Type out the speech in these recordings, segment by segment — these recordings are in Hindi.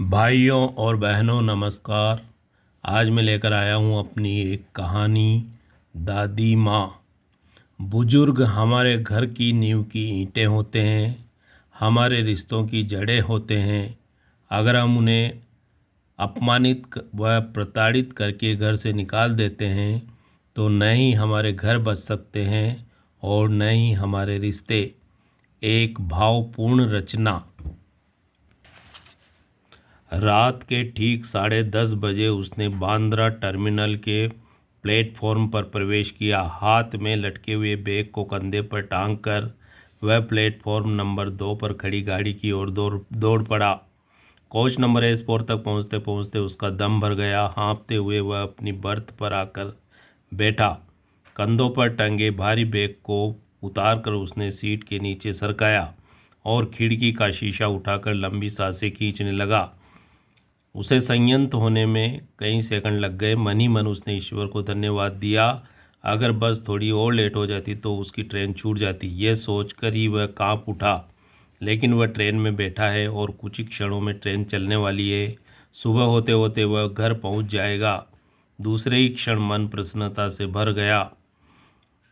भाइयों और बहनों नमस्कार। आज मैं लेकर आया हूँ अपनी एक कहानी। दादी माँ। बुजुर्ग हमारे घर की नींव की ईंटें होते हैं, हमारे रिश्तों की जड़ें होते हैं। अगर हम उन्हें अपमानित व प्रताड़ित करके घर से निकाल देते हैं तो न ही हमारे घर बच सकते हैं और न ही हमारे रिश्ते। एक भावपूर्ण रचना। रात के ठीक 10:30 बजे उसने बांद्रा टर्मिनल के प्लेटफॉर्म पर प्रवेश किया। हाथ में लटके हुए बैग को कंधे पर टांग कर वह प्लेटफॉर्म नंबर 2 पर खड़ी गाड़ी की ओर दौड़ पड़ा। कोच नंबर S4 तक पहुंचते पहुंचते उसका दम भर गया। हाँफते हुए वह अपनी बर्थ पर आकर बैठा। कंधों पर टंगे भारी बैग को उतारकर उसने सीट के नीचे सरकाया और खिड़की का शीशा उठाकर लंबी सांसें खींचने लगा। उसे संयत होने में कई सेकंड लग गए। मन ही मन उसने ईश्वर को धन्यवाद दिया। अगर बस थोड़ी और लेट हो जाती तो उसकी ट्रेन छूट जाती, यह सोचकर ही वह कांप उठा। लेकिन वह ट्रेन में बैठा है और कुछ ही क्षणों में ट्रेन चलने वाली है। सुबह होते होते वह घर पहुंच जाएगा। दूसरे ही क्षण मन प्रसन्नता से भर गया।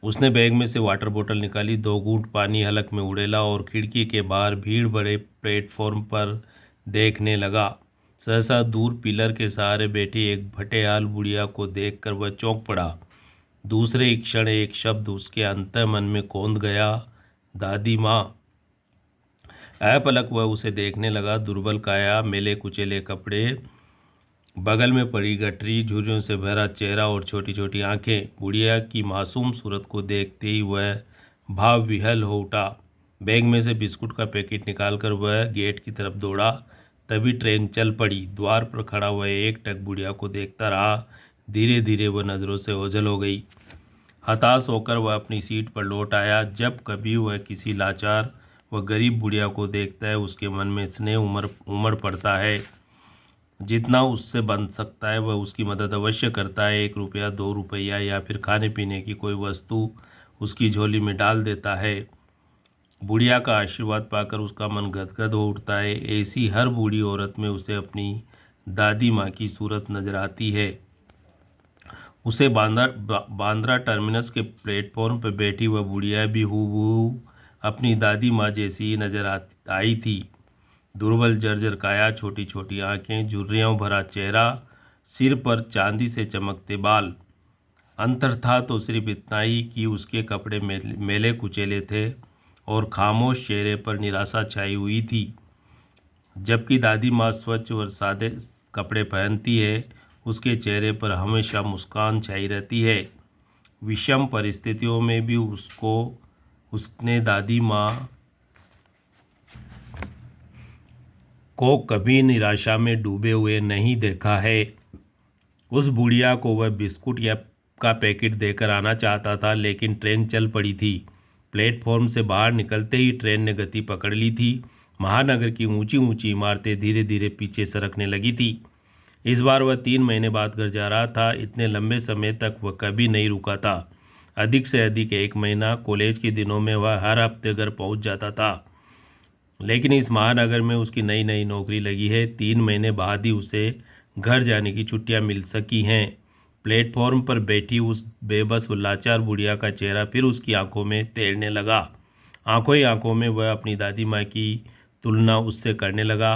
उसने बैग में से वाटर बोतल निकाली, 2 घूंट पानी हलक में उड़ेला और खिड़की के बाहर भीड़ बड़े प्लेटफॉर्म पर देखने लगा। सहसा दूर पिलर के सहारे बैठी एक भटेहाल बुढ़िया को देखकर वह चौंक पड़ा। दूसरे ही क्षण एक शब्द उसके अंतःमन में कौंध गया, दादी माँ। अपलक वह उसे देखने लगा। दुर्बल काया, मैले कुचेले कपड़े, बगल में पड़ी गठरी, झुर्रियों से भरा चेहरा और छोटी छोटी आंखें। बुढ़िया की मासूम सूरत को देखते ही वह भाव विह्वल हो उठा। बैग में से बिस्कुट का पैकेट निकालकर वह गेट की तरफ दौड़ा। तभी ट्रेन चल पड़ी। द्वार पर खड़ा वह एकटक बुढ़िया को देखता रहा। धीरे धीरे वह नज़रों से ओझल हो गई। हताश होकर वह अपनी सीट पर लौट आया। जब कभी वह किसी लाचार व गरीब बुढ़िया को देखता है उसके मन में स्नेह उमड़ पड़ता है। जितना उससे बन सकता है वह उसकी मदद अवश्य करता है। 1 रुपया, 2 रुपया या फिर खाने पीने की कोई वस्तु उसकी झोली में डाल देता है। बुढ़िया का आशीर्वाद पाकर उसका मन गदगद हो उठता है। ऐसी हर बूढ़ी औरत में उसे अपनी दादी माँ की सूरत नजर आती है। उसे बांद्रा टर्मिनस के प्लेटफॉर्म पर बैठी वह बुढ़िया भी हूबहू अपनी दादी माँ जैसी ही नजर आई थी। दुर्बल जर्जर काया, छोटी छोटी आंखें, झुर्रियों भरा चेहरा, सिर पर चांदी से चमकते बाल। अंतर था तो सिर्फ इतना ही कि उसके कपड़े मैले कुचेले थे और खामोश चेहरे पर निराशा छाई हुई थी। जबकि दादी माँ स्वच्छ और सादे कपड़े पहनती है, उसके चेहरे पर हमेशा मुस्कान छाई रहती है। विषम परिस्थितियों में भी उसने दादी माँ को कभी निराशा में डूबे हुए नहीं देखा है। उस बुढ़िया को वह बिस्कुट या का पैकेट देकर आना चाहता था, लेकिन ट्रेन चल पड़ी थी। प्लेटफॉर्म से बाहर निकलते ही ट्रेन ने गति पकड़ ली थी। महानगर की ऊंची ऊंची इमारतें धीरे धीरे पीछे सरकने लगी थी। इस बार वह 3 महीने बाद घर जा रहा था। इतने लंबे समय तक वह कभी नहीं रुका था। अधिक से अधिक 1 महीना। कॉलेज के दिनों में वह हर हफ्ते घर पहुंच जाता था, लेकिन इस महानगर में उसकी नई नई नौकरी लगी है। 3 महीने बाद ही उसे घर जाने की छुट्टियां मिल सकी हैं। प्लेटफॉर्म पर बैठी उस बेबस व लाचार बुढ़िया का चेहरा फिर उसकी आंखों में तैरने लगा। आंखों ही आंखों में वह अपनी दादी माँ की तुलना उससे करने लगा।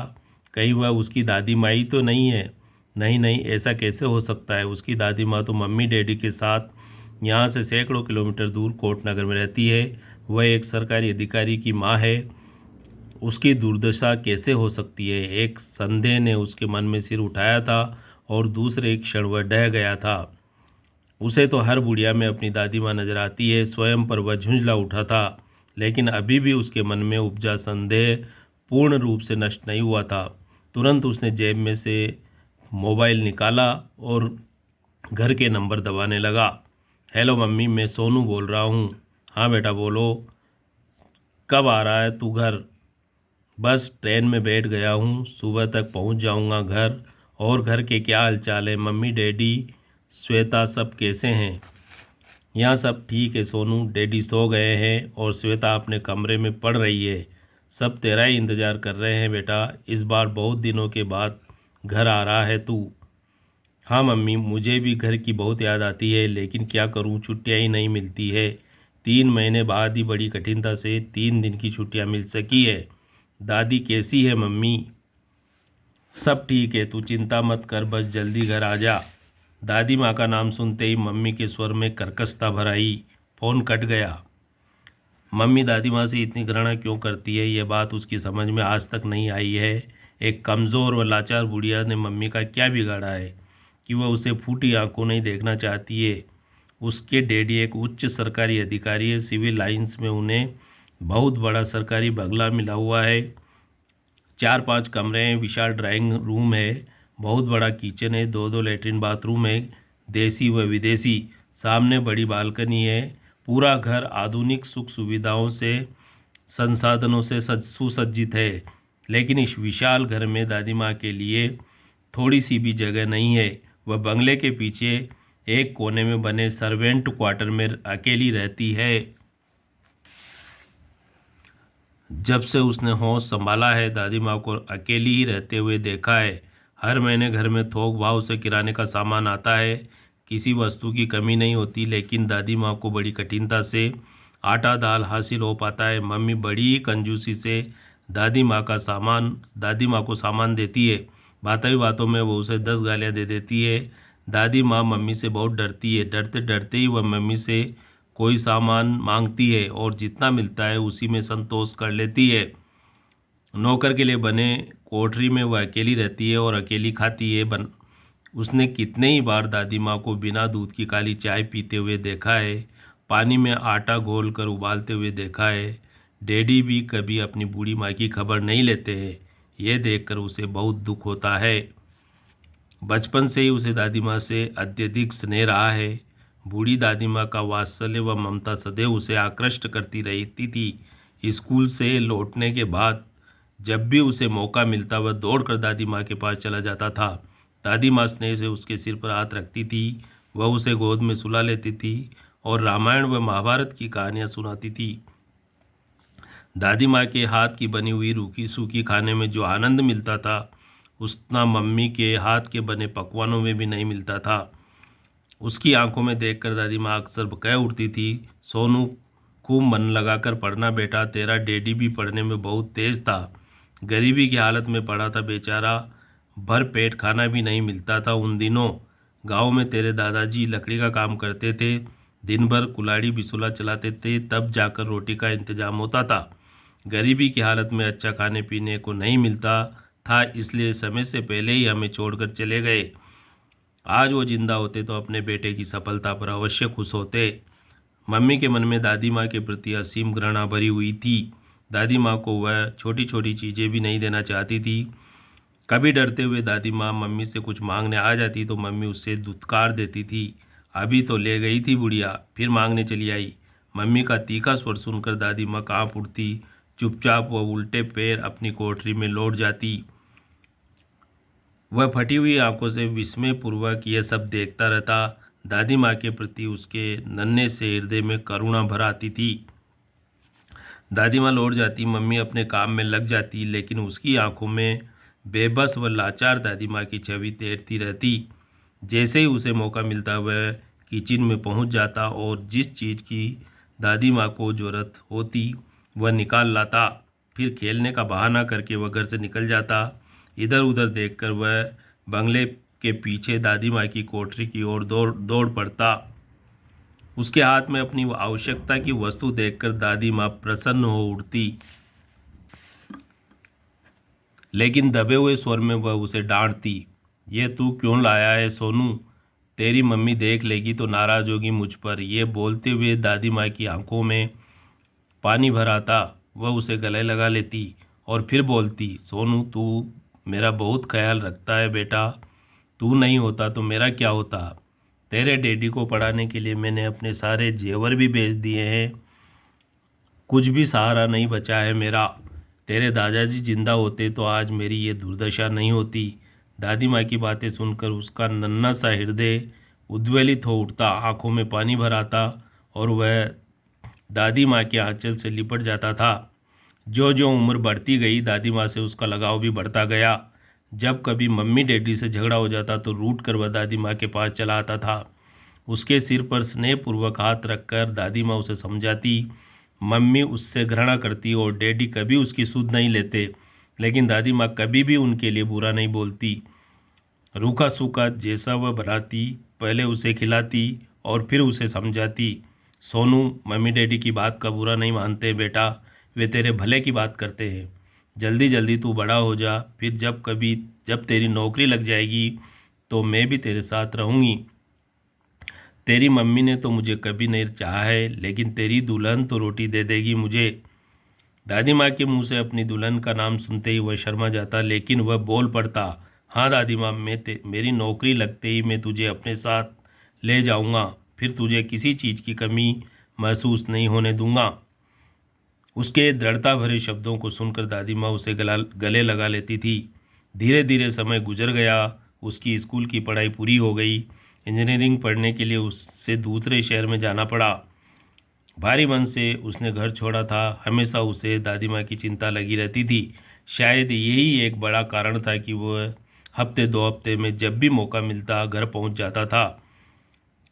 कहीं वह उसकी दादी माँ ही तो नहीं है? नहीं नहीं, ऐसा कैसे हो सकता है? उसकी दादी माँ तो मम्मी डैडी के साथ यहाँ से सैकड़ों किलोमीटर दूर कोटनगर में रहती है। वह एक सरकारी अधिकारी की माँ है। उसकी दुर्दशा कैसे हो सकती है? एक संदेह ने उसके मन में सिर उठाया था और दूसरे क्षण वह डह गया था। उसे तो हर बुढ़िया में अपनी दादी माँ नजर आती है। स्वयं पर वह झुंझला उठा था, लेकिन अभी भी उसके मन में उपजा संदेह पूर्ण रूप से नष्ट नहीं हुआ था। तुरंत उसने जेब में से मोबाइल निकाला और घर के नंबर दबाने लगा। हेलो मम्मी, मैं सोनू बोल रहा हूँ। हाँ बेटा बोलो, कब आ रहा है तू घर? बस ट्रेन में बैठ गया हूँ, सुबह तक पहुँच जाऊँगा घर। और घर के क्या हालचाल है? मम्मी डैडी श्वेता सब कैसे हैं? यहाँ सब ठीक है सोनू। डैडी सो गए हैं और श्वेता अपने कमरे में पढ़ रही है। सब तेरा ही इंतज़ार कर रहे हैं बेटा। इस बार बहुत दिनों के बाद घर आ रहा है तू। हाँ मम्मी, मुझे भी घर की बहुत याद आती है, लेकिन क्या करूँ, छुट्टियाँ ही नहीं मिलती है। 3 महीने बाद ही बड़ी कठिनता से 3 दिन की छुट्टियाँ मिल सकी है। दादी कैसी है मम्मी? सब ठीक है, तू चिंता मत कर, बस जल्दी घर आ जा। दादी माँ का नाम सुनते ही मम्मी के स्वर में कर्कशता भर आई। फ़ोन कट गया। मम्मी दादी माँ से इतनी घृणा क्यों करती है, ये बात उसकी समझ में आज तक नहीं आई है। एक कमज़ोर व लाचार बुढ़िया ने मम्मी का क्या बिगाड़ा है कि वह उसे फूटी आंखों नहीं देखना चाहती है। उसके डैडी एक उच्च सरकारी अधिकारी है, सिविल लाइंस में उन्हें बहुत बड़ा सरकारी बंगला मिला हुआ है। 4-5 कमरे हैं, विशाल ड्राइंग रूम है, बहुत बड़ा किचन है, 2-2 लेटरिन बाथरूम है, देसी व विदेशी। सामने बड़ी बालकनी है। पूरा घर आधुनिक सुख सुविधाओं से, संसाधनों से सुसज्जित है। लेकिन इस विशाल घर में दादी माँ के लिए थोड़ी सी भी जगह नहीं है। वह बंगले के पीछे एक कोने में बने सर्वेंट क्वार्टर में अकेली रहती है। जब से उसने होश संभाला है, दादी माँ को अकेली ही रहते हुए देखा है। हर महीने घर में थोक भाव से किराने का सामान आता है, किसी वस्तु की कमी नहीं होती, लेकिन दादी माँ को बड़ी कठिनता से आटा दाल हासिल हो पाता है। मम्मी बड़ी ही कंजूसी से दादी माँ को सामान देती है। बातों ही बातों में वो उसे 10 गालियाँ दे देती है। दादी माँ मम्मी से बहुत डरती है। डरते डरते ही वह मम्मी से कोई सामान मांगती है और जितना मिलता है उसी में संतोष कर लेती है। नौकर के लिए बने कोठरी में वह अकेली रहती है और अकेली खाती है। उसने कितने ही बार दादी माँ को बिना दूध की काली चाय पीते हुए देखा है, पानी में आटा घोल कर उबालते हुए देखा है। डैडी भी कभी अपनी बूढ़ी माँ की खबर नहीं लेते हैं। ये देखकर उसे बहुत दुख होता है। बचपन से ही उसे दादी माँ से अत्यधिक स्नेह रहा है। बूढ़ी दादी माँ का वात्सल्य व ममता सदैव उसे आकृष्ट करती रहती थी। स्कूल से लौटने के बाद जब भी उसे मौका मिलता वह दौड़कर दादी माँ के पास चला जाता था। दादी माँ स्नेह से उसके सिर पर हाथ रखती थी, वह उसे गोद में सुला लेती थी और रामायण व महाभारत की कहानियाँ सुनाती थी। दादी माँ के हाथ की बनी हुई रूखी सूखी खाने में जो आनंद मिलता था, उतना मम्मी के हाथ के बने पकवानों में भी नहीं मिलता था। उसकी आंखों में देखकर दादी माँ अक्सर कह उठती थी, सोनू खूब मन लगाकर पढ़ना बेटा, तेरा डैडी भी पढ़ने में बहुत तेज था। गरीबी की हालत में पड़ा था बेचारा, भर पेट खाना भी नहीं मिलता था उन दिनों। गांव में तेरे दादाजी लकड़ी का काम करते थे, दिन भर कुल्हाड़ी बिसुला चलाते थे, तब जाकर रोटी का इंतजाम होता था। गरीबी की हालत में अच्छा खाने पीने को नहीं मिलता था, इसलिए समय से पहले ही हमें छोड़कर चले गए। आज वो जिंदा होते तो अपने बेटे की सफलता पर अवश्य खुश होते। मम्मी के मन में दादी माँ के प्रति असीम घृणा भरी हुई थी। दादी माँ को वह छोटी छोटी चीज़ें भी नहीं देना चाहती थी। कभी डरते हुए दादी माँ मम्मी से कुछ मांगने आ जाती तो मम्मी उससे दुत्कार देती थी। अभी तो ले गई थी बुढ़िया, फिर मांगने चली आई। मम्मी का तीखा स्वर सुनकर दादी माँ काँप उठती। चुपचाप वह उल्टे पैर अपनी कोठरी में लौट जाती। वह फटी हुई आंखों से विस्मयपूर्वक यह सब देखता रहता। दादी माँ के प्रति उसके नन्हे से हृदय में करुणा भर आती थी। दादी माँ लौट जाती, मम्मी अपने काम में लग जाती, लेकिन उसकी आंखों में बेबस व लाचार दादी माँ की छवि तैरती रहती। जैसे ही उसे मौका मिलता वह किचन में पहुंच जाता और जिस चीज़ की दादी माँ को ज़रूरत होती वह निकाल लाता। फिर खेलने का बहाना करके वह घर से निकल जाता। इधर उधर देखकर वह बंगले के पीछे दादी माँ की कोठरी की ओर दौड़ दौड़ पड़ता। उसके हाथ में अपनी आवश्यकता की वस्तु देखकर दादी माँ प्रसन्न हो उठती, लेकिन दबे हुए स्वर में वह उसे डांटती। ये तू क्यों लाया है सोनू? तेरी मम्मी देख लेगी तो नाराज़ होगी मुझ पर। ये बोलते हुए दादी माँ की आंखों में पानी भर आता। वह उसे गले लगा लेती और फिर बोलती, सोनू तू मेरा बहुत ख्याल रखता है बेटा, तू नहीं होता तो मेरा क्या होता। तेरे डैडी को पढ़ाने के लिए मैंने अपने सारे जेवर भी बेच दिए हैं, कुछ भी सहारा नहीं बचा है मेरा। तेरे दादाजी जिंदा होते तो आज मेरी ये दुर्दशा नहीं होती। दादी माँ की बातें सुनकर उसका नन्हा सा हृदय उद्वेलित हो उठता, आंखों में पानी भर आता और वह दादी माँ के आंचल से लिपट जाता था। जो जो उम्र बढ़ती गई दादी माँ से उसका लगाव भी बढ़ता गया। जब कभी मम्मी डैडी से झगड़ा हो जाता तो रूठ कर वह दादी माँ के पास चला आता था। उसके सिर पर स्नेहपूर्वक हाथ रखकर दादी माँ उसे समझाती। मम्मी उससे घृणा करती और डैडी कभी उसकी सुध नहीं लेते, लेकिन दादी माँ कभी भी उनके लिए बुरा नहीं बोलती। रूखा सूखा जैसा वह बनाती पहले उसे खिलाती और फिर उसे समझाती। सोनू, मम्मी डैडी की बात का बुरा नहीं मानते बेटा, वे तेरे भले की बात करते हैं। जल्दी जल्दी तू बड़ा हो जा, फिर जब तेरी नौकरी लग जाएगी तो मैं भी तेरे साथ रहूँगी। तेरी मम्मी ने तो मुझे कभी नहीं चाहा है, लेकिन तेरी दुल्हन तो रोटी दे देगी मुझे। दादी माँ के मुंह से अपनी दुल्हन का नाम सुनते ही वह शर्मा जाता, लेकिन वह बोल पड़ता, हाँ दादी माँ, मेरी नौकरी लगते ही मैं तुझे अपने साथ ले जाऊँगा, फिर तुझे किसी चीज़ की कमी महसूस नहीं होने दूंगा। उसके दृढ़ता भरे शब्दों को सुनकर दादी माँ उसे गले लगा लेती थी। धीरे धीरे समय गुजर गया। उसकी स्कूल की पढ़ाई पूरी हो गई। इंजीनियरिंग पढ़ने के लिए उससे दूसरे शहर में जाना पड़ा। भारी मन से उसने घर छोड़ा था। हमेशा उसे दादी माँ की चिंता लगी रहती थी। शायद यही एक बड़ा कारण था कि वह हफ्ते 2 हफ्ते में जब भी मौका मिलता घर पहुँच जाता था।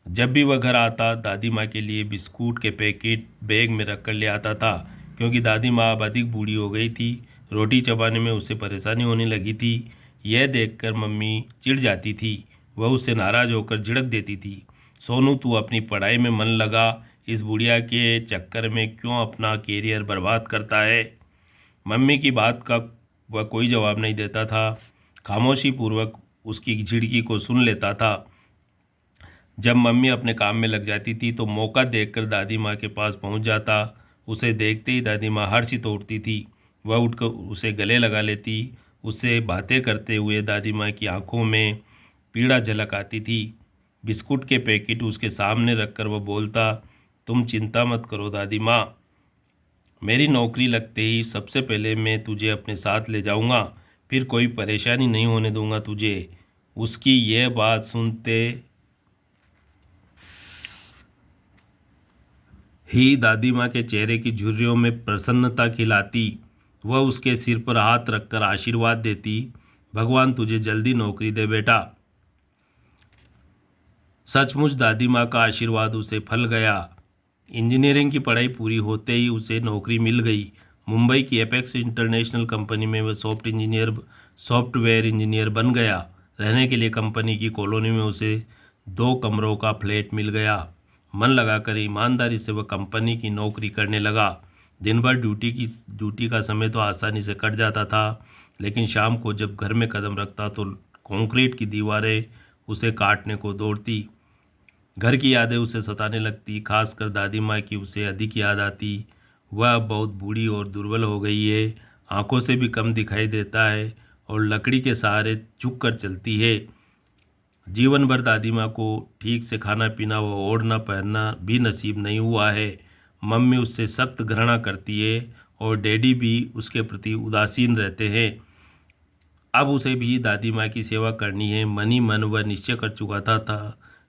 जब भी वह घर आता दादी माँ के लिए बिस्कुट के पैकेट बैग में रख कर ले आता था, क्योंकि दादी माँ अब अधिक बूढ़ी हो गई थी। रोटी चबाने में उसे परेशानी होने लगी थी। यह देखकर मम्मी चिढ़ जाती थी। वह उससे नाराज़ होकर झिड़क देती थी, सोनू तू अपनी पढ़ाई में मन लगा, इस बुढ़िया के चक्कर में क्यों अपना कैरियर बर्बाद करता है। मम्मी की बात का वह कोई जवाब नहीं देता था, खामोशी पूर्वक उसकी झिड़की को सुन लेता था। जब मम्मी अपने काम में लग जाती थी तो मौका देखकर दादी माँ के पास पहुँच जाता। उसे देखते ही दादी माँ हर्षित उठती थी। वह उठकर उसे गले लगा लेती। उससे बातें करते हुए दादी माँ की आंखों में पीड़ा झलक आती थी। बिस्कुट के पैकेट उसके सामने रखकर वह बोलता, तुम चिंता मत करो दादी माँ, मेरी नौकरी लगते ही सबसे पहले मैं तुझे अपने साथ ले जाऊंगा, फिर कोई परेशानी नहीं होने दूंगा तुझे। उसकी यह बात सुनते ही दादी माँ के चेहरे की झुर्रियों में प्रसन्नता खिलाती। वह उसके सिर पर हाथ रखकर आशीर्वाद देती, भगवान तुझे जल्दी नौकरी दे बेटा। सचमुच दादी माँ का आशीर्वाद उसे फल गया। इंजीनियरिंग की पढ़ाई पूरी होते ही उसे नौकरी मिल गई। मुंबई की एपेक्स इंटरनेशनल कंपनी में वह सॉफ्टवेयर इंजीनियर बन गया। रहने के लिए कंपनी की कॉलोनी में उसे 2 कमरों का फ्लैट मिल गया। मन लगाकर ईमानदारी से वह कंपनी की नौकरी करने लगा। दिन भर ड्यूटी का समय तो आसानी से कट जाता था, लेकिन शाम को जब घर में कदम रखता तो कंक्रीट की दीवारें उसे काटने को दौड़ती। घर की यादें उसे सताने लगती, खासकर दादी माँ की उसे अधिक याद आती। वह अब बहुत बूढ़ी और दुर्बल हो गई है, आंखों से भी कम दिखाई देता है और लकड़ी के सहारे झुक कर चलती है। जीवन भर दादी माँ को ठीक से खाना पीना व ओढ़ना पहनना भी नसीब नहीं हुआ है। मम्मी उससे सख्त घृणा करती है और डैडी भी उसके प्रति उदासीन रहते हैं। अब उसे भी दादी माँ की सेवा करनी है। मन ही मन वह निश्चय कर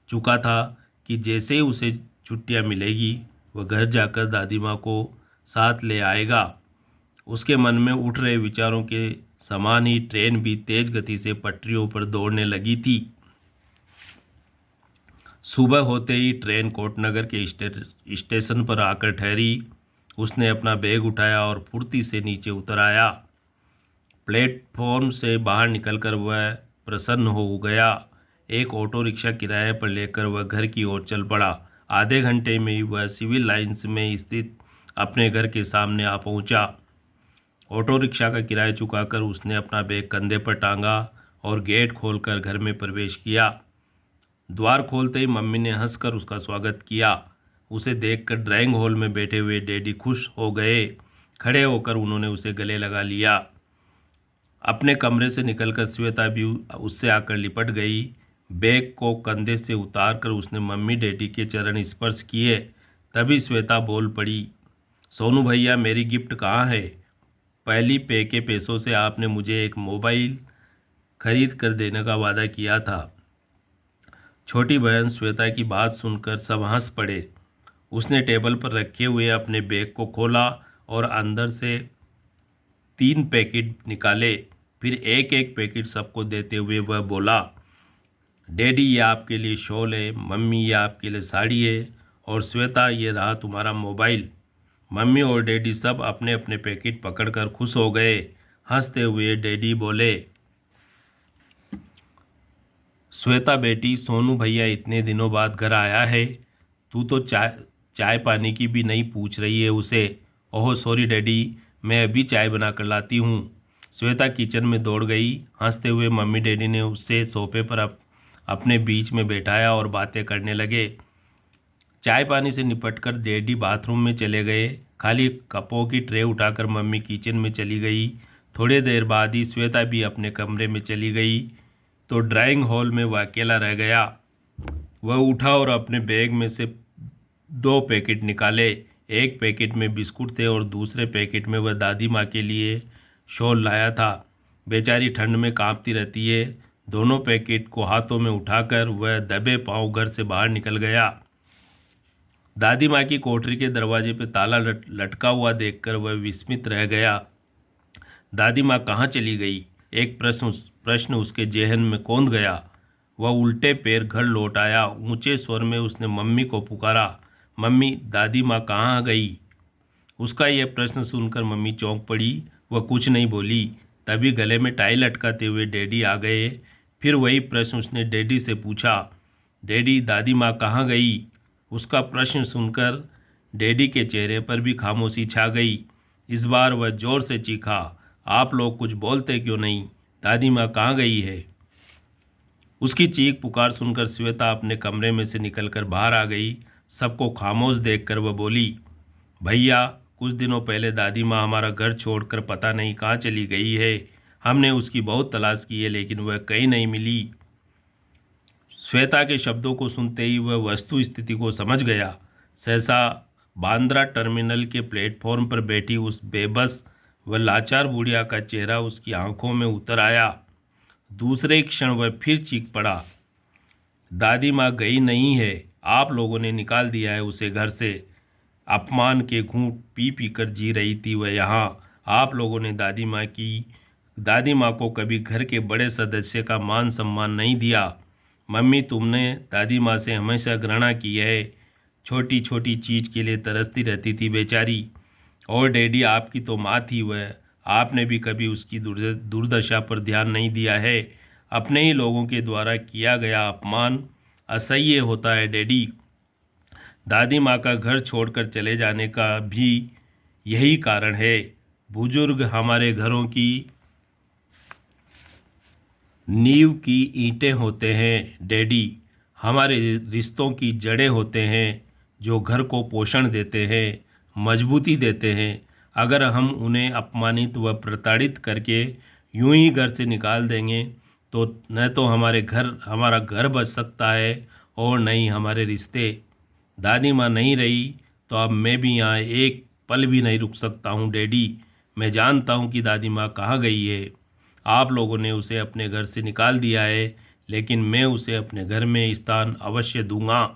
चुका था कि जैसे ही उसे छुट्टियाँ मिलेगी वह घर जाकर दादी माँ को साथ ले आएगा। उसके मन में उठ रहे विचारों के समान ही ट्रेन भी तेज गति से पटरियों पर दौड़ने लगी थी। सुबह होते ही ट्रेन कोटनगर के स्टेशन पर आकर ठहरी। उसने अपना बैग उठाया और फुर्ती से नीचे उतर आया। प्लेटफॉर्म से बाहर निकलकर वह प्रसन्न हो गया। एक ऑटो रिक्शा किराए पर लेकर वह घर की ओर चल पड़ा। आधे घंटे में ही वह सिविल लाइंस में स्थित अपने घर के सामने आ पहुंचा। ऑटो रिक्शा का किराया चुकाकर उसने अपना बैग कंधे पर टांगा और गेट खोलकर घर में प्रवेश किया। द्वार खोलते ही मम्मी ने हंसकर उसका स्वागत किया। उसे देखकर ड्राइंग हॉल में बैठे हुए डैडी खुश हो गए। खड़े होकर उन्होंने उसे गले लगा लिया। अपने कमरे से निकलकर श्वेता भी उससे आकर लिपट गई। बैग को कंधे से उतारकर उसने मम्मी डैडी के चरण स्पर्श किए। तभी श्वेता बोल पड़ी, सोनू भैया, मेरी गिफ्ट कहाँ है? पहली पे के पैसों से आपने मुझे एक मोबाइल खरीद कर देने का वादा किया था। छोटी बहन श्वेता की बात सुनकर सब हंस पड़े। उसने टेबल पर रखे हुए अपने बैग को खोला और अंदर से 3 पैकेट निकाले। फिर एक एक पैकेट सबको देते हुए वह बोला, डैडी ये आपके लिए शॉल है, मम्मी ये आपके लिए साड़ी है, और श्वेता ये रहा तुम्हारा मोबाइल। मम्मी और डैडी सब अपने अपने पैकेट पकड़कर खुश हो गए। हंसते हुए डैडी बोले, श्वेता बेटी, सोनू भैया इतने दिनों बाद घर आया है, तू तो चाय पानी की भी नहीं पूछ रही है उसे। ओह सॉरी डैडी, मैं अभी चाय बना कर लाती हूँ। श्वेता किचन में दौड़ गई। हंसते हुए मम्मी डैडी ने उससे सोफे पर अपने बीच में बैठाया और बातें करने लगे। चाय पानी से निपटकर डैडी बाथरूम में चले गए। खाली कपों की ट्रे उठाकर मम्मी किचन में चली गई। थोड़ी देर बाद ही श्वेता भी अपने कमरे में चली गई तो ड्राइंग हॉल में वह अकेला रह गया। वह उठा और अपने बैग में से 2 पैकेट निकाले। एक पैकेट में बिस्कुट थे और दूसरे पैकेट में वह दादी माँ के लिए शॉल लाया था। बेचारी ठंड में कांपती रहती है। दोनों पैकेट को हाथों में उठाकर वह दबे पांव घर से बाहर निकल गया। दादी माँ की कोठरी के दरवाजे पर ताला लटका हुआ देखकर वह विस्मित रह गया। दादी माँ कहाँ चली गई? एक प्रश्न उसके जेहन में कौंध गया। वह उल्टे पैर घर लौट आया। ऊंचे स्वर में उसने मम्मी को पुकारा, मम्मी, दादी माँ कहाँ गई? उसका यह प्रश्न सुनकर मम्मी चौंक पड़ी। वह कुछ नहीं बोली। तभी गले में टाई लटकाते हुए डैडी आ गए। फिर वही प्रश्न उसने डैडी से पूछा, डैडी, दादी माँ कहाँ गई? उसका प्रश्न सुनकर डैडी के चेहरे पर भी खामोशी छा गई। इस बार वह जोर से चीखा, आप लोग कुछ बोलते क्यों नहीं? दादी माँ कहाँ गई है? उसकी चीख पुकार सुनकर श्वेता अपने कमरे में से निकलकर बाहर आ गई। सबको खामोश देखकर वह बोली, भैया, कुछ दिनों पहले दादी माँ हमारा घर छोड़कर पता नहीं कहाँ चली गई है। हमने उसकी बहुत तलाश की है लेकिन वह कहीं नहीं मिली। श्वेता के शब्दों को सुनते ही वह वस्तु स्थिति को समझ गया। सहसा बांद्रा टर्मिनल के प्लेटफॉर्म पर बैठी उस बेबस व लाचार बुढ़िया का चेहरा उसकी आंखों में उतर आया। दूसरे क्षण वह फिर चीख पड़ा, दादी माँ गई नहीं है, आप लोगों ने निकाल दिया है उसे घर से। अपमान के घूंट पी पी कर जी रही थी वह यहाँ। आप लोगों ने दादी माँ को कभी घर के बड़े सदस्य का मान सम्मान नहीं दिया। मम्मी, तुमने दादी माँ से हमेशा घृणा की है। छोटी छोटी चीज़ के लिए तरसती रहती थी बेचारी। और डैडी, आपकी तो माँ थी वह, आपने भी कभी उसकी दुर्दशा पर ध्यान नहीं दिया है। अपने ही लोगों के द्वारा किया गया अपमान असह्य होता है डैडी। दादी माँ का घर छोड़कर चले जाने का भी यही कारण है। बुजुर्ग हमारे घरों की नींव की ईंटें होते हैं डैडी, हमारे रिश्तों की जड़ें होते हैं जो घर को पोषण देते हैं, मजबूती देते हैं। अगर हम उन्हें अपमानित व प्रताड़ित करके यूं ही घर से निकाल देंगे तो न तो हमारा घर बच सकता है और न ही हमारे रिश्ते। दादी माँ नहीं रही तो अब मैं भी यहाँ एक पल भी नहीं रुक सकता हूँ डैडी। मैं जानता हूँ कि दादी माँ कहाँ गई है। आप लोगों ने उसे अपने घर से निकाल दिया है लेकिन मैं उसे अपने घर में स्थान अवश्य दूंगा।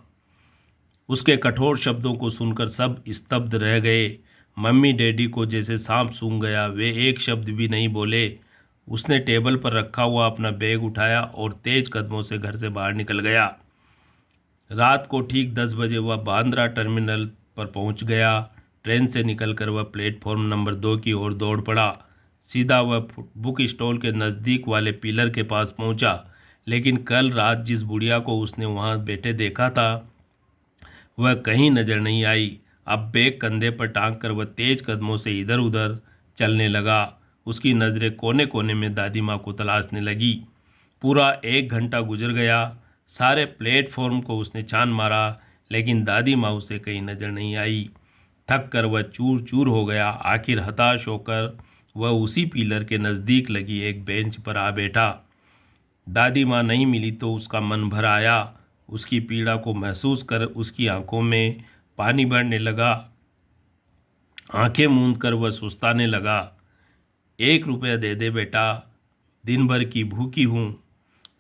उसके कठोर शब्दों को सुनकर सब स्तब्ध रह गए। मम्मी डैडी को जैसे सांप सूंघ गया। वे एक शब्द भी नहीं बोले। उसने टेबल पर रखा हुआ अपना बैग उठाया और तेज कदमों से घर से बाहर निकल गया। रात को ठीक 10 बजे वह बांद्रा टर्मिनल पर पहुंच गया। ट्रेन से निकलकर वह प्लेटफॉर्म नंबर 2 की ओर दौड़ पड़ा। सीधा वह बुक स्टॉल के नज़दीक वाले पिलर के पास पहुंचा। लेकिन कल रात जिस बुढ़िया को उसने वहां बैठे देखा था वह कहीं नजर नहीं आई। अब बैग कंधे पर टांग कर वह तेज कदमों से इधर उधर चलने लगा। उसकी नज़रें कोने कोने में दादी माँ को तलाशने लगी। पूरा 1 घंटा गुजर गया। सारे प्लेटफॉर्म को उसने छान मारा लेकिन दादी माँ उसे कहीं नजर नहीं आई। थक कर वह चूर चूर हो गया। आखिर हताश होकर वह उसी पिलर के नज़दीक लगी एक बेंच पर आ बैठा। दादी माँ नहीं मिली तो उसका मन भर आया। उसकी पीड़ा को महसूस कर उसकी आंखों में पानी भरने लगा। आंखें मूंद कर वह सुस्ताने लगा। 1 रुपया दे दे बेटा, दिन भर की भूखी हूँ।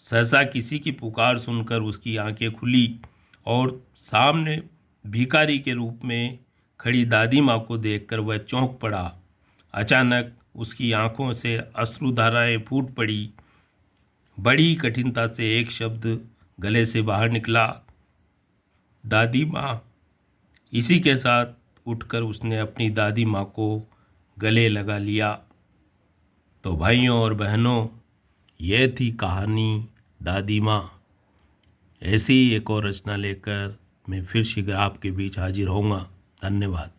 सहसा किसी की पुकार सुनकर उसकी आंखें खुली और सामने भिखारी के रूप में खड़ी दादी माँ को देखकर वह चौंक पड़ा। अचानक उसकी आंखों से अश्रुधाराएं फूट पड़ी। बड़ी कठिनता से एक शब्द गले से बाहर निकला, दादी माँ। इसी के साथ उठकर उसने अपनी दादी माँ को गले लगा लिया। तो भाइयों और बहनों, यह थी कहानी दादी माँ। ऐसी ही एक और रचना लेकर मैं फिर शीघ्र आपके बीच हाजिर होऊंगा। धन्यवाद।